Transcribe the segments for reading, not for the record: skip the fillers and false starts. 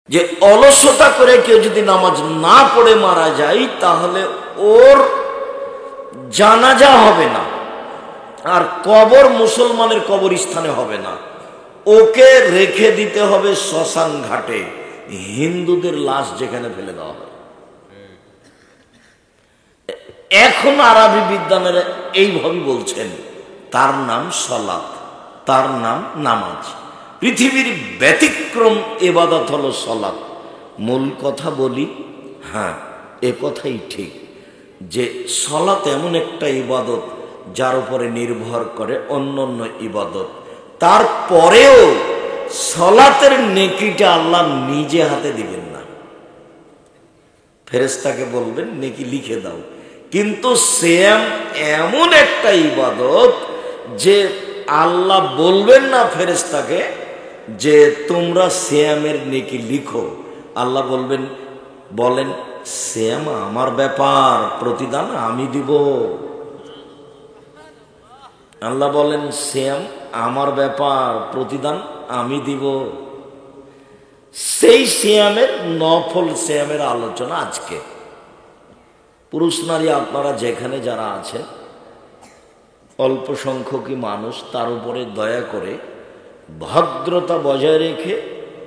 যে অলসতা করে কেউ যদি নামাজ না পড়ে মারা যায় তাহলে ওর জানাজা হবে না, আর কবর মুসলমানের কবরস্থানে হবে না, ওকে রেখে দিতে হবে শ্মশান ঘাটে, হিন্দুদের লাশ যেখানে ফেলে দেওয়া হয়। এখন আরবি বিদ্বানেরা এইভাবে বলছেন, তার নাম সলাত, তার নাম নামাজ। পৃথিবীর ব্যতিক্রম ইবাদত হলো সলাত। মূল কথা বলি, হ্যাঁ এ কথাই ঠিক যে সলাত এমন একটা ইবাদত যার উপরে নির্ভর করে অন্যান্য ইবাদত। তারপরেও সলাতের নেকিটা আল্লাহ নিজে হাতে দিবেন না, ফেরেশতাকে বলবেন নেকি লিখে দাও। কিন্তু সিয়াম এমন একটা ইবাদত যে আল্লাহ বলবেন না ফেরেশতাকে যে তোমরা সিয়ামের নেকি লিখো, আল্লাহ বলেন সিয়াম আমার ব্যাপার, প্রতিদান আমি দিব। আল্লাহ বলেন সিয়াম আমার ব্যাপার, প্রতিদান আমি দিব। সেই সিয়ামের নফল সিয়ামের আলোচনা আজকে। পুরুষ নারী আপনারা যেখানে যারা আছেন, অল্প সংখ্যকই মানুষ, তার উপরে দয়া করে ভদ্রতা বজায় রেখে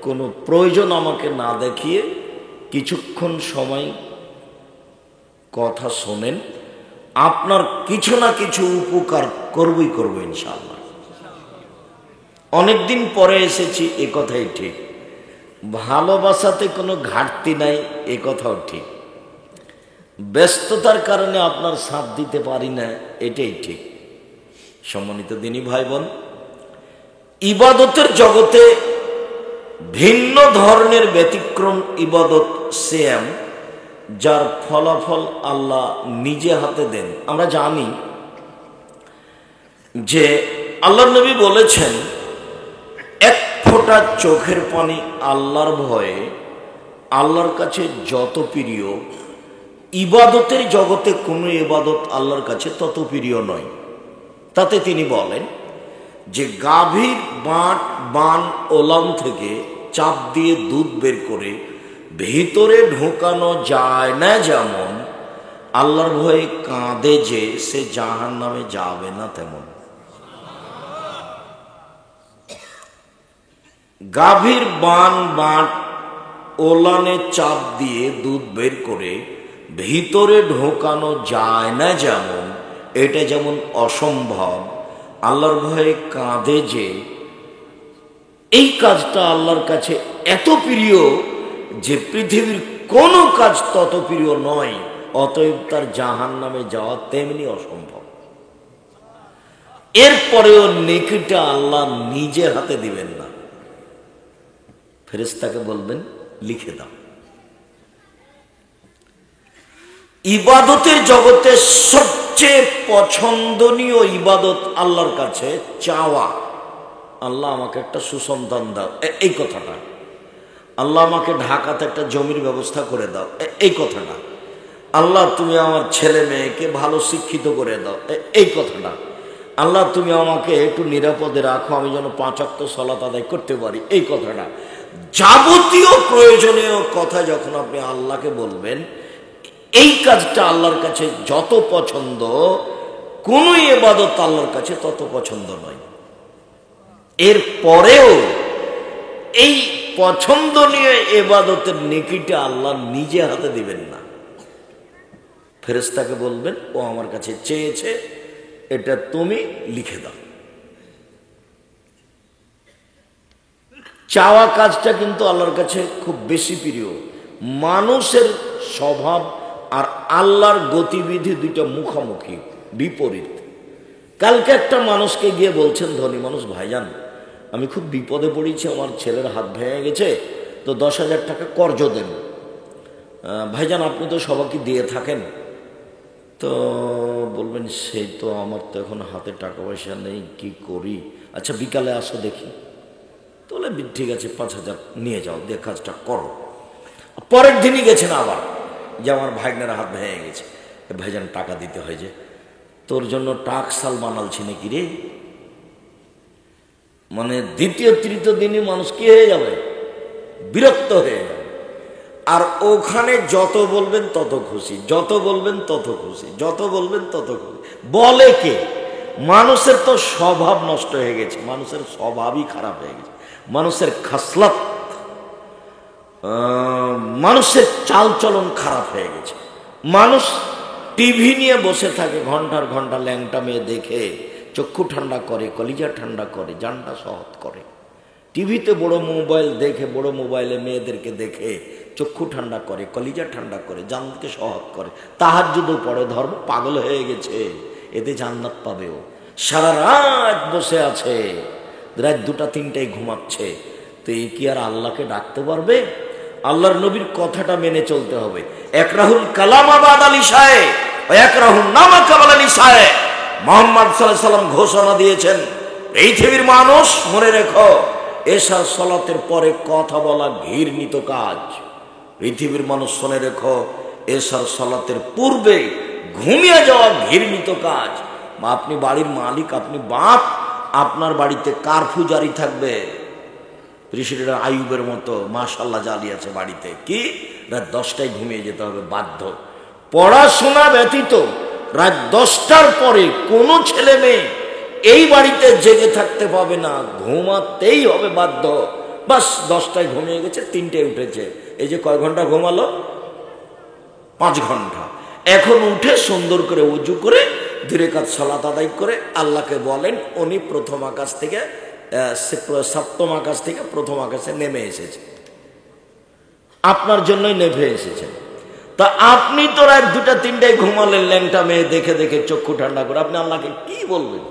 কোনো প্রয়োজন আমাকে না দেখিয়ে কিছুক্ষণ সময় কথা শোনেন, আপনার কিছু না কিছু উপকার করবই করব ইনশাআল্লাহ। অনেকদিন পরে এসেছি, এ কথাই ঠিক। ভালোবাসাতে কোনো ঘাটতি নাই, এ কথাও ঠিক। ব্যস্ততার কারণে আপনার সাথ দিতে পারি না, এটাই ঠিক। সম্মানিত দিনী ভাই বোন, ইবাদতের জগতে ভিন্ন ধরনের ব্যতিক্রম ইবাদত সিয়াম, যার ফলাফল আল্লাহ নিজে হাতে দেন। আমরা জানি যে আল্লাহর নবী বলেছেন, এক ফোঁটা চোখের পানি আল্লাহর ভয়ে আল্লাহর কাছে যত প্রিয়, ইবাদতের জগতে কোনো ইবাদত আল্লাহর কাছে তত প্রিয় নয়। তাতে তিনি বলেন যে গাভীর বান ওলান থেকে চাপ দিয়ে দুধ বের করে ভিতরে ঢোকানো যায় না, যেমন আল্লাহর ভয়ে কাঁদে যে সে জাহান্নামে যাবে না, তেমন গাভীর বান ওলানে চাপ দিয়ে দুধ বের করে ভিতরে ঢোকানো যায় না, যেমন এটা যেমন অসম্ভব, আল্লাহর ভয়ে কাঁদে যে, এই কাজটা আল্লাহর কাছে এত প্রিয় যে পৃথিবীর কোনো কাজ তত প্রিয় নয়, অতএব তার জাহান্নামে যাওয়া তেমনি অসম্ভব। এরপরেও নেকিটা আল্লাহ নিজে হাতে দিবেন না, ফেরেশতাকে বলবেন লিখে দাও। ইবাদতের জগতে সবচেয়ে পছন্দনীয় ইবাদত আল্লাহর কাছে চাওয়া। আল্লাহ আমাকে একটা সুসন্তান দাও, এই কথাটা। আল্লাহ আমাকে ঢাকাতে একটা জমির ব্যবস্থা করে দাও, এই কথাটা। আল্লাহ তুমি আমার ছেলে মেয়েকে ভালো শিক্ষিত করে দাও, এই কথাটা। আল্লাহ তুমি আমাকে একটু নিরাপদে রাখো, আমি যেন 5 ওয়াক্ত সালাত আদায় করতে পারি, এই কথাটা। যাবতীয় প্রয়োজনীয় কথা যখন আপনি আল্লাহকে বলবেন, এই কাজটা আল্লাহর কাছে যত পছন্দ, কোন ইবাদত আল্লাহর কাছে তত পছন্দ নয়। এর পরেও এই পছন্দনীয় ইবাদতের নেকিটা আল্লাহ নিজে হাতে দিবেন না, ফেরেশতাকে বলবেন ও আমার কাছে চেয়েছে, এটা তুমি লিখে দাও। চাওয়া কাজটা কিন্তু আল্লাহর কাছে খুব বেশি প্রিয়। মানুষের স্বভাব আর আল্লাহর গতিবিধি দুইটা মুখোমুখি, বিপরীত। কালকে একটা মানুষকে গিয়ে বলছেন, ধনী মানুষ, ভাইজান আমি খুব বিপদে পড়েছি, আমার ছেলের হাত ভেঙে গেছে, তো 10,000 টাকা কর্জ দেন। ভাইজান আপনি তো সবাইকে দিয়ে থাকেন। তো বলবেন সেই তো, আমার তো এখন হাতে টাকা পয়সা নেই, কি করি? আচ্ছা বিকালে আসো দেখি। তাহলে ঠিক আছে 5,000 নিয়ে যাও, দিয়ে কাজটা করো। পরের দিনই গেছেন আবার, যে আমার ভাইগনার হাত ভেঙে গেছে, ভাইজান টাকা দিতে হয়, যে তোর জন্য টাকশাল বানালছি নাকি রে? মানে দ্বিতীয় তৃতীয় দিনই মানুষ কি হয়ে যাবে, বিরক্ত হয়ে যাবে। আর ওখানে যত বলবেন তত খুশি, যত বলবেন তত খুশি, যত বলবেন তত খুশি। বলে কে? মানুষের তো স্বভাব নষ্ট হয়ে গেছে, মানুষের স্বভাবই খারাপ হয়ে গেছে, মানুষের খাসলাত, মানুষের চালচলন খারাপ হয়ে গেছে। মানুষ টিভি নিয়ে বসে থাকে ঘন্টার ঘন্টা, ল্যাংটা মেয়ে দেখে চক্ষু ঠান্ডা করে, কলিজা ঠান্ডা করে, জানটা সহৎ করে। টিভিতে বড় মোবাইল দেখে, বড় মোবাইলে মেয়েদেরকে দেখে চক্ষু ঠান্ডা করে, কলিজা ঠান্ডা করে, জানকে সহৎ করে, তাহাজ্জুদও পড়ে, ধর্ম পাগল হয়ে গেছে, এতে জান্নাত পাবেও। সারা রাত বসে আছে, রাত 2টা 3টায় ঘুমাচ্ছে, তো এই কি আর আল্লাহকে ডাকতে পারবে? আল্লাহর নবীর কথাটা মেনে চলতে হবে। একরাহুল কালাম আবাদ আল ইশায়ে ওয়া একরাহুন নামা কাবাল আল ইশায়ে। মুহাম্মদ সাল্লাল্লাহু আলাইহি সাল্লাম ঘোষণা দিয়েছেন, পৃথিবীর মানুষ মনে রেখো, এশার সালাতের পরে কথা বলা ঘৃণিত কাজ। পৃথিবীর মানুষ শুনে রেখো, এশার সালাতের পূর্বে ঘুমিয়ে যাওয়া ঘৃণিত কাজ। আপনি বাড়ির মালিক, আপনি বাপ, আপনার বাড়িতে কারফিউ জারি থাকবে। প্রেসিডেন্ট আইয়ুবের মতো মাশাআল্লাহ জালি আছে বাড়িতে, কি রাত 10টায় ঘুমিয়ে যেতে হবে বাধ্য। পড়াশোনা ব্যতীত রাত 10টার পরে কোনো ছেলে মেয়ে এই বাড়িতে জেগে থাকতে পাবে না, ঘুমাতেই হবে বাধ্য। বাস 10টায় ঘুমিয়ে গেছে, 3টায় উঠেছে, এই যে কয় ঘন্টা ঘুমালো? 5 ঘন্টা। এখন উঠে সুন্দর করে উজু করে 2 রাকাত সালাত আদায় করে আল্লাহকে বলেন, উনি প্রথম আকাশ থেকে, সপ্তম আকাশ থেকে প্রথম আকাশে নেমে এসেছে, আপনার জন্যই নেমে এসেছেন। তা আপনি তো রাত 2টা 3টায় ঘুমালেন ল্যাংটা মেয়ে দেখে দেখে চক্ষু ঠান্ডা করে, আপনি আল্লাহকে কি বলবেন?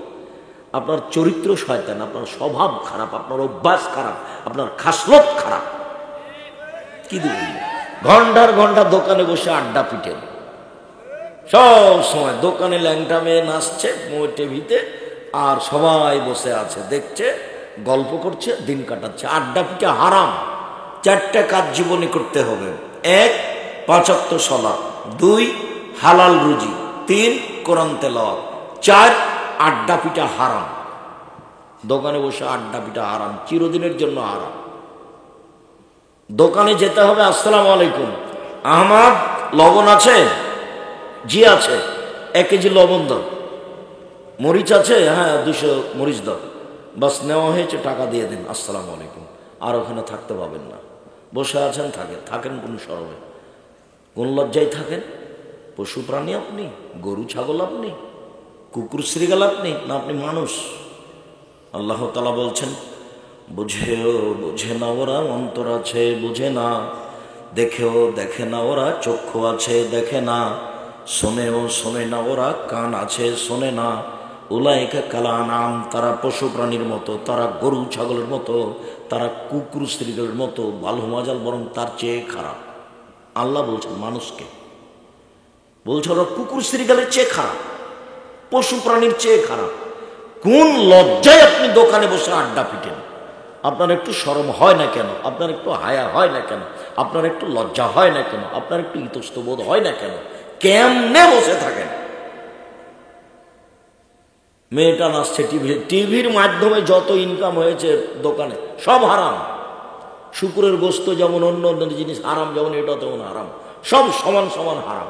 আপনার চরিত্র শয়তান, আপনার স্বভাব খারাপ, আপনার অভ্যাস খারাপ, আপনার খাসলত খারাপ। কি দিবেন? ঘন্টার ঘন্টা দোকানে বসে আড্ডা পিটেন, সব সময় দোকানে ল্যাংটা মেয়ে নাচছে টিভিতে, আর সবাই বসে আছে দেখছে, গল্প করছে, দিন কাটাচ্ছে। আড্ডা পিঠা হারাম। 4টা কাজ জীবনে করতে হবে। 1 5 ওয়াক্ত সালাত, 2 হালাল রুজি, 3 কোরআন তেলাওয়াত, 4 আড্ডা পিঠা হারাম। দোকানে বসে আড্ডা পিঠা হারাম, চিরদিনের জন্য হারাম। দোকানে যেতে হবে, আসসালামু আলাইকুম, আহমদ লবণ আছে? জি আছে। 1 কেজি লবণ দাও। মরিচ আছে? হ্যাঁ 200 মরিচ দাও। বাস নেওয়া হয়েছে, টাকা দিয়ে দিন, আসসালামু আলাইকুম। আর ওখানে থাকতে পাবেন না। বসে আছেন, থাকেন কোন শরমে, কোন লজ্জায় থাকেন? পশু প্রাণী আপনি? গরু ছাগল আপনি? কুকুর শ্রীগাল আপনি? না আপনি মানুষ? আল্লাহ তাআলা বলছেন, বুঝে না ওরা, অন্তর আছে বুঝে না, দেখেও দেখে না ওরা, চক্ষু আছে দেখে না, শোনেও শোনে না ওরা, কান আছে শোনে না। উলাইকা কাল আনাম, তারা পশু প্রাণীর মতো, তারা গরু ছাগলের মতো, তারা কুকুর শ্রীগালের মতো, ভালো মজাল, বরং তার চেয়ে খারাপ। আল্লাহ বলছেন মানুষকে, বলছে ওরা কুকুর শ্রীগালের চেয়ে খারাপ, পশু প্রাণীর চেয়ে খারাপ। কোন লজ্জায় আপনি দোকানে বসে আড্ডা পিটেন? আপনার একটু শরম হয় না কেন? আপনার একটু হায়া হয় না কেন? আপনার একটু লজ্জা হয় না কেন? আপনার একটু ইতস্তবোধ হয় না কেন? কেমনে বসে থাকেন? মেয়েটা নাচছে টিভির মাধ্যমে, যত ইনকাম হয়েছে দোকানে সব হারাম। শুকুরের গোস্ত যেমন অন্য অন্য জিনিস হারাম, যেমন এটা তেমন হারাম, সব সমান সমান হারাম।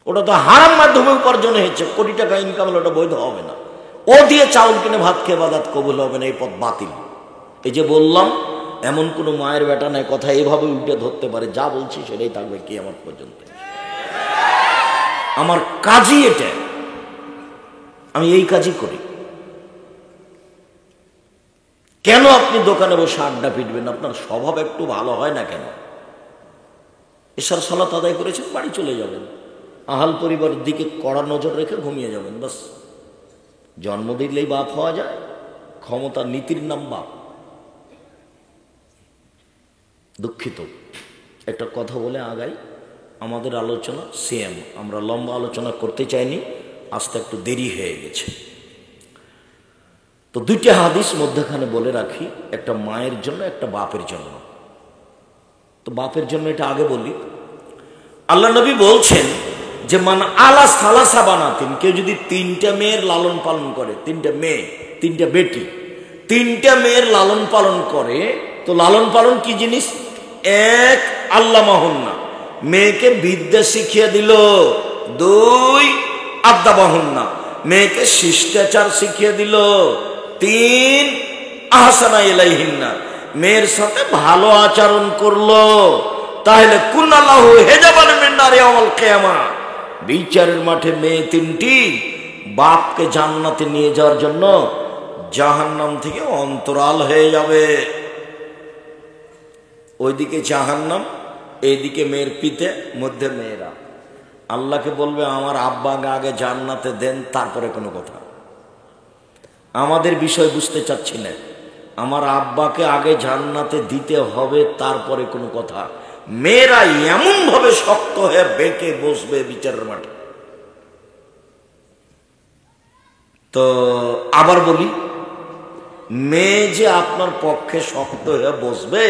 ওটা তো হারাম মাধ্যমে উপার্জন হয়েছে, কোটি টাকা ইনকাম হলে ওটা বৈধ হবে না। ও দিয়ে চাউল কিনে ভাত খেয়ে বাদাত কবুল হবে না, এই পথ বাতিল। এই যে বললাম, এমন কোনো মায়ের বেটা নাই কথা এইভাবে উল্টে ধরতে পারে, যা বলছি সেটাই থাকবে কিয়ামত পর্যন্ত। আমার কাজই এটা, আমি এই কাজই করি। কেন আপনি দোকানে বসে আড্ডা পিটবেন? আপনার স্বভাব একটু ভালো হয় না কেন? এশার সালাত আদায় করেছেন, বাড়ি চলে যাবেন, আহাল পরিবারের দিকে কড়া নজর রেখে ঘুমিয়ে যাবেন, বাস। জন্ম দিলেই বাপ হওয়া যায়? ক্ষমতা নীতির নাম বাপ। দুঃখিত, একটা কথা বলে আগাই। আমাদের আলোচনা সেম, আমরা লম্বা আলোচনা করতে চাইনি, আসতে একটু দেরি হয়ে গেছে। তো 2টা হাদিস মধ্যখানে বলে রাখি, একটা মায়ের জন্য, একটা বাপের জন্য। তো বাপের জন্য এটা আগে বলি। আল্লাহ নবী বলছেন যে মান আলা সালাসা বানাতিন, কেউ যদি 3টা মেয়ের লালন পালন করে, 3টা মেয়ে, 3টা বেটি, 3টা মেয়ের লালন পালন করে, তো লালন পালন কি জিনিস? এক, আল্লামাহুন্না, মেয়েকে বিদ্যা শিখিয়ে দিল। দুই, আদ্দাবাহুন্না, মেয়েকে শিষ্টাচার শিখিয়ে দিল। তিন, আহসানা ইলাইহিন্না, মেয়ের সাথে ভালো আচরণ করলো। তাহলে কুনাল্লাহু হেজাবান মিন নারি ইয়াউমাল কিয়ামা, বিচারের মাঠে মেয়ে তিনটি বাপকে জান্নাতে নিয়ে যাওয়ার জন্য জাহান্নাম থেকে অন্তরাল হয়ে যাবে। ওইদিকে জাহান্নাম, এইদিকে মেয়ের পিতে, মধ্যে মেয়েরা। আল্লাহকে বলবে আমার আব্বাকে আগে জান্নাতে দেন, তারপরে কোনো কথা। আমাদের বিষয় বুঝতে চাচ্ছি না, আমার আব্বাকে আগে জান্নাতে দিতে হবে, তারপরে কোনো কথা। মেয়েরা এমন ভাবে শক্ত হয়ে বেঁকে বসবে বিচারের মাঠে। তো আবার বলি, মেয়ে যে আপনার পক্ষে শক্ত হয়ে বসবে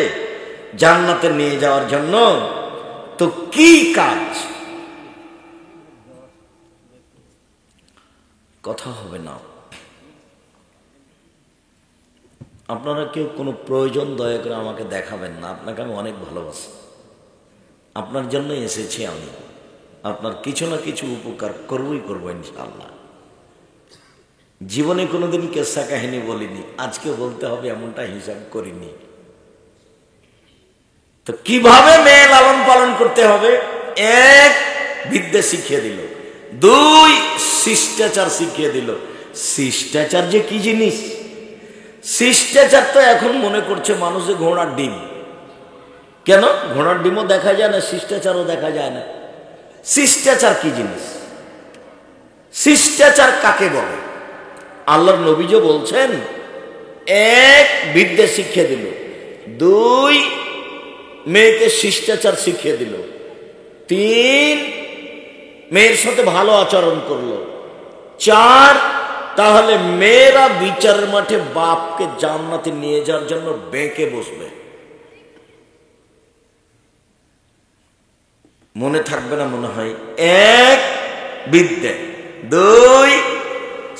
জান্নাতে নিয়ে যাওয়ার জন্য, তো কি কাজ? কথা হবে না। আপনারা কেউ কোনো প্রয়োজন দয়া করে আমাকে দেখাবেন না, আপনাকে আমি অনেক ভালোবাসি, আপনার জন্যই এসেছি আমি, আপনার কিছু না কিছু উপকার করবই করবো ইনশাআল্লাহ। জীবনে কোনোদিন কেসা কাহিনী বলিনি, আজকে বলতে হবে এমনটা হিসাব করিনি। তো কিভাবে মেয়ে লালন পালন করতে হবে? এক, বিদ্যা শিখিয়ে দিল। দুই, শিষ্টাচার শিখিয়ে দিল। শিষ্টাচার যে কি জিনিস? শিষ্টাচার তো এখন মনে করছে মানুষ যে ঘোড়ার ডিম। কেন? ঘোড়ার ডিমও দেখা যায় না, শিষ্টাচারও দেখা যায় না। শিষ্টাচার কি জিনিস? শিষ্টাচার কাকে বলে? আল্লাহর নবীজি বলছেন, এক, বিদ্যা শিখিয়ে দিল। দুই, মেয়েকে শিষ্টাচার শিখিয়ে দিল। তিন, মেয়ের সাথে ভালো আচরণ করলো। চার, তাহলে মেয়েরা বিচারের মাঠে বাপকে জান্নাতে নিয়ে যাওয়ার জন্য বেঁকে বসবে। মনে থাকবে না মনে হয়? এক, বিদ্যা। দুই,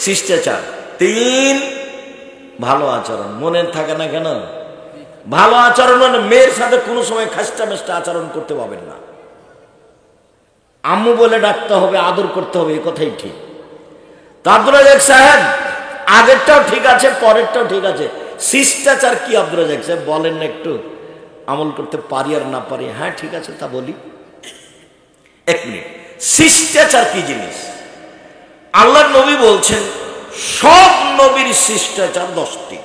শিষ্টাচার। তিন, ভালো আচরণ। মনে থাকে না কেন? ভালো আচরণ মানে মেয়ের সাথে কোনো সময় খাস্টা মেস্টা আচরণ করতে পারবেন না। আম্মু বলে ডাকতে হবে, আদর করতে হবে, এই কথাই ঠিক। আব্দুল রাজ্জাক সাহেব, আগেরটাও ঠিক আছে, পরেরটাও ঠিক আছে, শিষ্টাচার কি আব্দুল রাজ্জাক সাহেব বলেন না, একটু আমল করতে পারি আর না পারি। হ্যাঁ ঠিক আছে, তা বলি। এক মিনিট, শিষ্টাচার কি জিনিস? আল্লাহর নবী বলছেন, সব নবীর শিষ্টাচার 10টি,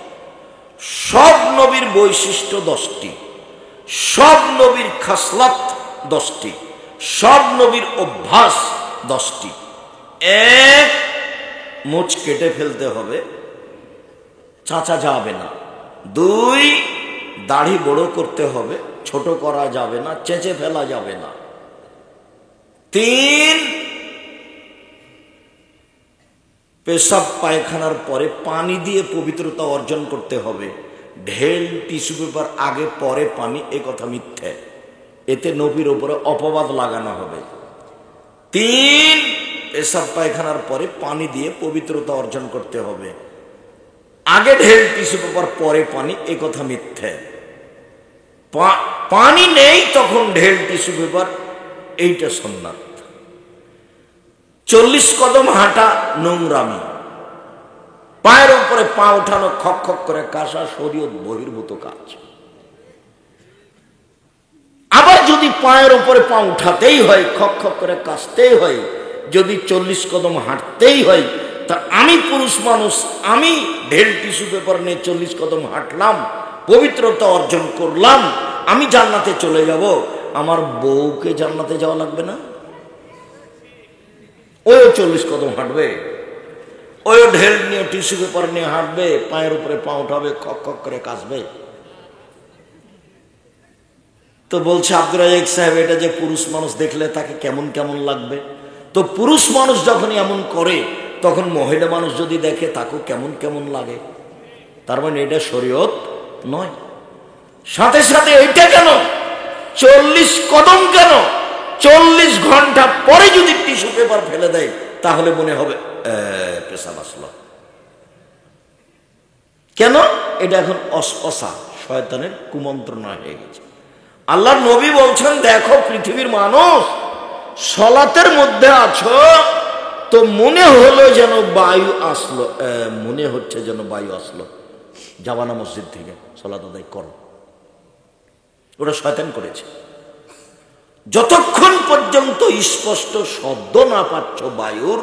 সব নবীর বৈশিষ্ট্য 10টি, সব নবীর খাসলাত 10টি, সব নবীর অভ্যাস 10টি। এক, মুছ কেটে ফেলতে হবে, চাচা যাবে না। দুই, দাড়ি বড় করতে হবে, ছোট করা যাবে না, চেঁচে ফেলা যাবে না। তিন, পেশাব পায়খানার পরে পানি দিয়ে পবিত্রতা অর্জন করতে হবে। ঢেল টিস্যু পেপার আগে পরে পানি, এ কথা মিথ্যে, এতে নবীর উপরে অপবাদ লাগানো হবে। তিন, পেশাব পায়খানার পরে পানি দিয়ে পবিত্রতা অর্জন করতে হবে। আগে ঢেল টিস্যু পেপার পরে পানি, এ কথা মিথ্যে। পানি নেই তখন ঢেল টিস্যু পেপার, এইটা সুন্নাত। 40 কদম হাঁটা নোংরামি, পায়ের উপরে পা ওঠানো খক খক করে কাশা শরীয়ত বহির্ভূত কাজ। আবার যদি পায়ের উপরে পা উঠাতেই হয়, খক খক করে কাশতেই হয়, যদি 40 কদম হাঁটতেই হয়, তা আমি পুরুষ মানুষ, আমি ঢেল টিস্যু পেপার নিয়ে 40 কদম হাঁটলাম, পবিত্রতা অর্জন করলাম, আমি জান্নাতে চলে যাব। আমার বউকে জান্নাতে যাওয়া লাগবে না? ওই 40 কদম হাঁটবে, ওই ঢেল নিয়ে টিস্যু পেপার নিয়ে হাঁটবে, পায়ের উপরে পা উঠাবে, খক খক করে কাশবে। তো বলছে আব্দুল রাজ্জাক সাহেব, এটা যে পুরুষ মানুষ দেখলে তাকে কেমন কেমন লাগবে? তো পুরুষ মানুষ যখন এমন করে, তখন মহিলা মানুষ যদি দেখে তাকেও কেমন কেমন লাগে। তার মানে এটা শরীয়ত নয়। সাথে সাথে এইটা কেন 40 কদম কেন? 40 ঘন্টা পরে যদি টিস্যু পেপার ফেলে দেয়, তাহলে মনে হবে পেশাব আসলো। কেন? এটা এখন অসা শয়তানের কুমন্ত্রণা হয়ে গেছে। আল্লাহর নবী বলছেন, দেখো পৃথিবীর মানুষ সলাতের মধ্যে আছো, তো মনে হলো যেন বায়ু আসলো, মনে হচ্ছে যেন বায়ু আসলো, যাবানা মসজিদ থেকে সলাত আদায় করো। ওটা শয়তান করেছে। যতক্ষণ পর্যন্ত স্পষ্ট শব্দ না পাচ্ছ বায়ুর,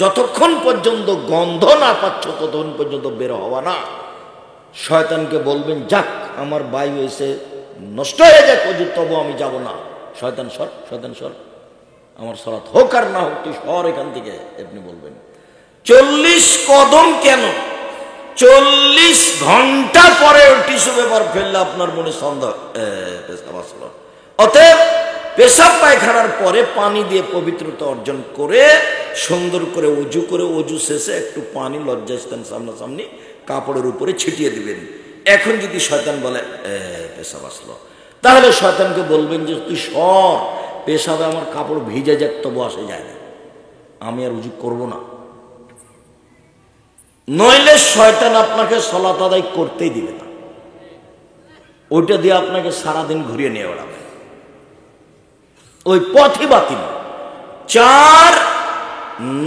যতক্ষণ পর্যন্ত গন্ধ না পাচ্ছ, ততক্ষণ পর্যন্ত বের হওয়া না। শয়তানকে বলবেন, যাক আমার বায়ু এসে নষ্ট হয়ে যাক অজু, তবু আমি যাব না। শয়তান সর, শয়তান সর, আমার সালাত হোক আর না হোক, তুই সর এখান থেকে। আপনি বলবেন 40 কদম কেন? 40 ঘন্টা পরে টিস্যু পেপার ফেললে আপনার মনে সন্দেহ পেশাব আসলো। অতএব পেশাব পায়খানার পরে পানি দিয়ে পবিত্রতা অর্জন করে সুন্দর করে অজু শেষে একটু পানি লজ্জাস্থান সামনাসামনি কাপড়ের উপরে ছিটিয়ে দিবেন। এখন যদি শয়তান বলে পেশাব আসলো, তাহলে শয়তানকে বলবেন যে তুই সর, পেশাবে আমার কাপড় ভিজে যাক তবু আসে যায় না, আমি আর উজু করব না। নইলে শয়তান আপনাকে সালাত আদায় করতেই দিবে না, ওইটা দিয়ে আপনাকে সারাদিন ঘুরিয়ে নিয়ে বেড়াবে, ওই পথই বাতিল। 4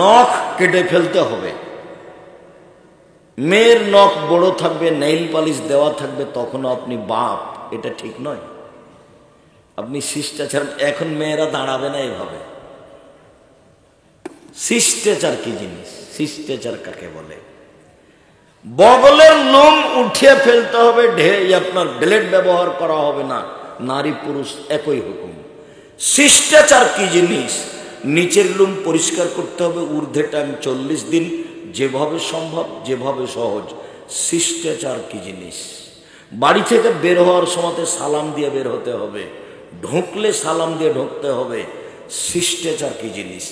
নখ কেটে ফেলতে হবে। মেয়ের নখ বড় থাকবে, নেইল পালিশ দেওয়া থাকবে, তখনও আপনি বাপ, এটা ঠিক নয়। আপনি শিষ্টাচার, এখন মেয়েরা দাঁড়াবে না এভাবে। শিষ্টাচার কি জিনিস? শিষ্টাচার কাকে বলে? বগলের লোম উঠিয়ে ফেলতে হবে, আপনার ব্লেড ব্যবহার করা হবে না, নারী পুরুষ একই হুকুম। শিষ্টাচার কি জিনিস? নিচের লোম পরিষ্কার করতে হবে, ঊর্ধ্বে টাইম 40 দিন, যেভাবে সম্ভব, যেভাবে সহজ। শিষ্টাচার কি জিনিস? বাড়ি থেকে বের হওয়ার সময় সালাম দিয়ে বের হতে হবে, ঢুকলে সালাম দিয়ে ঢুকতে হবে। শিষ্টাচার কি জিনিস?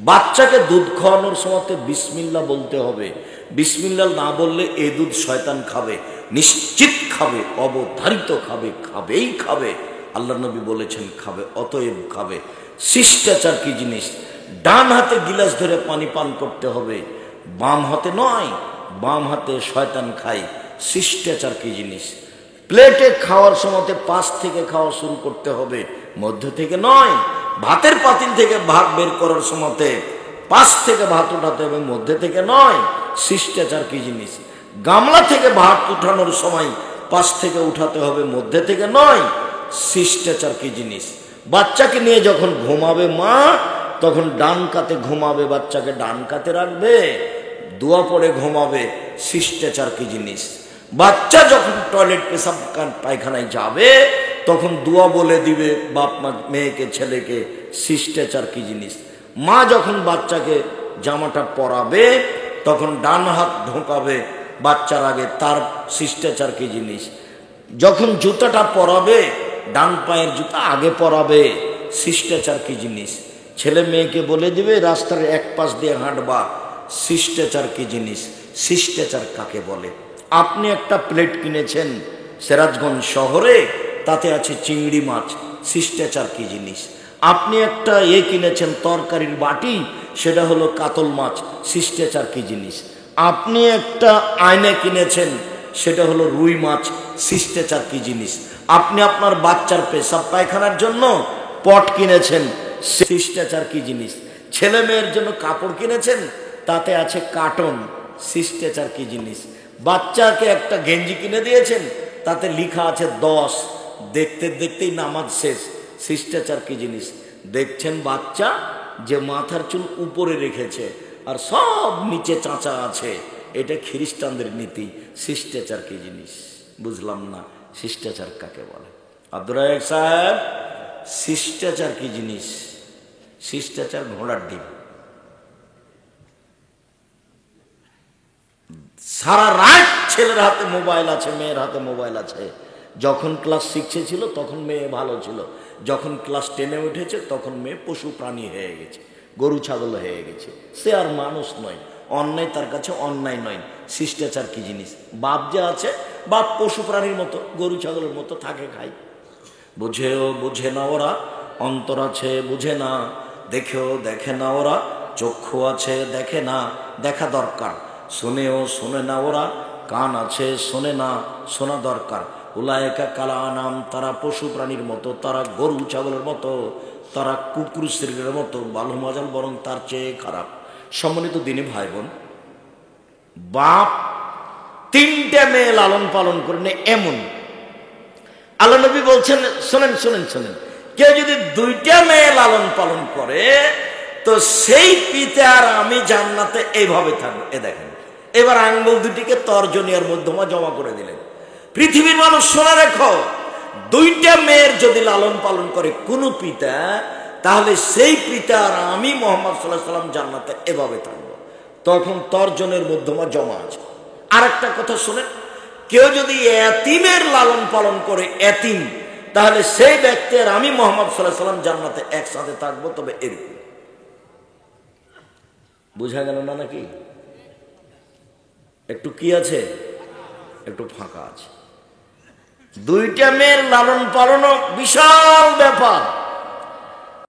বাচ্চাকে দুধ খাওয়ানোর সময় বিসমিল্লাহ বলতে হবে, বিসমিল্লাহ না বললে এই দুধ শয়তান খাবে, নিশ্চিত খাবে, অবধারিত খাবে, খাবেই খাবে। আল্লাহ নবী বলেছেন খাবে, অতএব খাবে। শিষ্টাচার কি জিনিস? ডান হাতে গিলাস ধরে পানি পান করতে হবে, বাম হাতে নয়, বাম হাতে শয়তান খায়। শিষ্টাচার কি জিনিস? প্লেটে খাওয়ার সময় পাশ থেকে খাওয়া শুরু করতে হবে, মধ্য থেকে নয়। ভাতের পাতিল থেকে ভাত বের করার সময় পাশ থেকে ভাত উঠাতে হবে, মধ্যে থেকে নয়। শিষ্টাচার কি জিনিস? গামলা থেকে ভাত উঠানোর সময় পাশ থেকে উঠাতে হবে, মধ্যে থেকে নয়। শিষ্টাচার কি জিনিস? বাচ্চাকে নিয়ে যখন ঘুমাবে মা, তখন ডান কাতে ঘুমাবে, বাচ্চাকে ডান কাতে রাখবে, দোয়া পড়ে ঘুমাবে। শিষ্টাচার কি জিনিস? বাচ্চা যখন টয়লেট পেশাব পায়খানায় যাবে, তখন দোয়া বলে দিবে বাপ মা মেয়েকে, ছেলেকে। শিষ্টাচার কি জিনিস? মা যখন বাচ্চাকে জামাটা পরাবে, তখন ডান হাত ঢোকাবে বাচ্চার আগে, তার শিষ্টাচার কি জিনিস? যখন জুতাটা পরাবে, ডান পায়ের জুতা আগে পরাবে। শিষ্টাচার কি জিনিস? ছেলে মেয়েকে বলে দিবে রাস্তার এক পাশ দিয়ে হাঁটবা। শিষ্টাচার কি জিনিস? শিষ্টাচার কাকে বলে? আপনি একটা প্লেট কিনেছেন সিরাজগঞ্জ শহরে, তাতে আছে চিংড়ি মাছ। শিষ্টাচার কি জিনিস? আপনি একটা কিনেছেন তরকারির বাটি, সেটা হলো কাতল মাছ। শিষ্টাচার কি জিনিস? আপনি একটা আয়না কিনেছেন, সেটা হলো রুই মাছ। শিষ্টাচার কি জিনিস? আপনি আপনার বাচ্চার পেশাব পায়খানার জন্য পট কিনেছেন। শিষ্টাচার কি জিনিস? ছেলে মেয়ের জন্য কাপড় কিনেছেন, তাতে আছে কার্টন। শিষ্টাচার কি জিনিস? বাচ্চাকে একটা গেঞ্জি কিনে দিয়েছেন, তাতে লেখা আছে 10, দেখতে দেখতেই নামাজ শেষ। শিষ্টাচার কি জিনিস? দেখছেন বাচ্চা যে মাথার চুল উপরে রেখেছে আর সব নিচে চাঁচা আছে, এটা খ্রিস্টানদের নীতি। শিষ্টাচার কি জিনিস? বুঝলাম না, শিষ্টাচার কাকে বলে? আব্দুর রাজ্জাক সাহেব, শিষ্টাচার কি জিনিস? শিষ্টাচার ঘোড়ার ডিম। সারা রাত ছেলের হাতে মোবাইল আছে, মেয়ের হাতে মোবাইল আছে। যখন ক্লাস 6-এ ছিল তখন মেয়ে ভালো ছিল, যখন ক্লাস 10-এ উঠেছে তখন মেয়ে পশু প্রাণী হয়ে গেছে, গরু ছাগল হয়ে গেছে। সে আর মানুষ নয়, অন্যায় তার কাছে অন্যায় নয়। শিষ্টাচার কি জিনিস? বাপ যে আছে, বাপ পশু প্রাণীর মতো, গরু ছাগলের মতো থাকে, খায়। বুঝেও বুঝে না ওরা, অন্তর আছে বুঝে না, দেখেও দেখে না ওরা, চক্ষু আছে দেখে না, দেখা দরকার। শুনেও শোনে না ওরা, কান আছে শোনে না, শোনা দরকার। উলায়েকা কালা আনাম, তারা পশু প্রাণীর মতো, তারা গরু ছাগলের মতো, তারা কুকুর শ্রীর মতো, বালু মজাল বরং তার চেয়ে খারাপ। সম্মানিত দিনী ভাই বোন, বাপ 3টে মেয়ে লালন পালন করে নেয়, এমন আল্লাহ নবী বলছেন, শোনেন শোনেন শোনেন, কেউ যদি 2টা মেয়ে লালন পালন করে তো সেই পিতা আর আমি জান্নাতে এইভাবে থাকবো। এ দেখেন, এবার আঙ্গুল দুটিকে তর্জনী আর মধ্যমা জমা করে দিলেন। পৃথিবীর মানুষ শোনা রেখো, 2টা মেয়ের যদি লালন পালন করে কোনো পিতা, তাহলে সেই পিতা আর আমি মুহাম্মদ সাল্লাল্লাহু আলাইহি সাল্লাম জান্নাতে এভাবে থাকবো। তখন তর্জনের মধ্যমা জমা আছে। আর একটা কথা শোনেন, কেউ যদি এতিমের লালন পালন করে, এতিম, তাহলে সেই ব্যক্তি আর আমি মুহাম্মদ সাল্লাল্লাহু আলাইহি সাল্লাম জান্নাতে একসাথে থাকবো। তবে এরকম বুঝা গেল না নাকি? একটু কি আছে, একটু ফাঁকা আছে। 2টা মেয়ের লালন পালনও বিশাল ব্যাপার।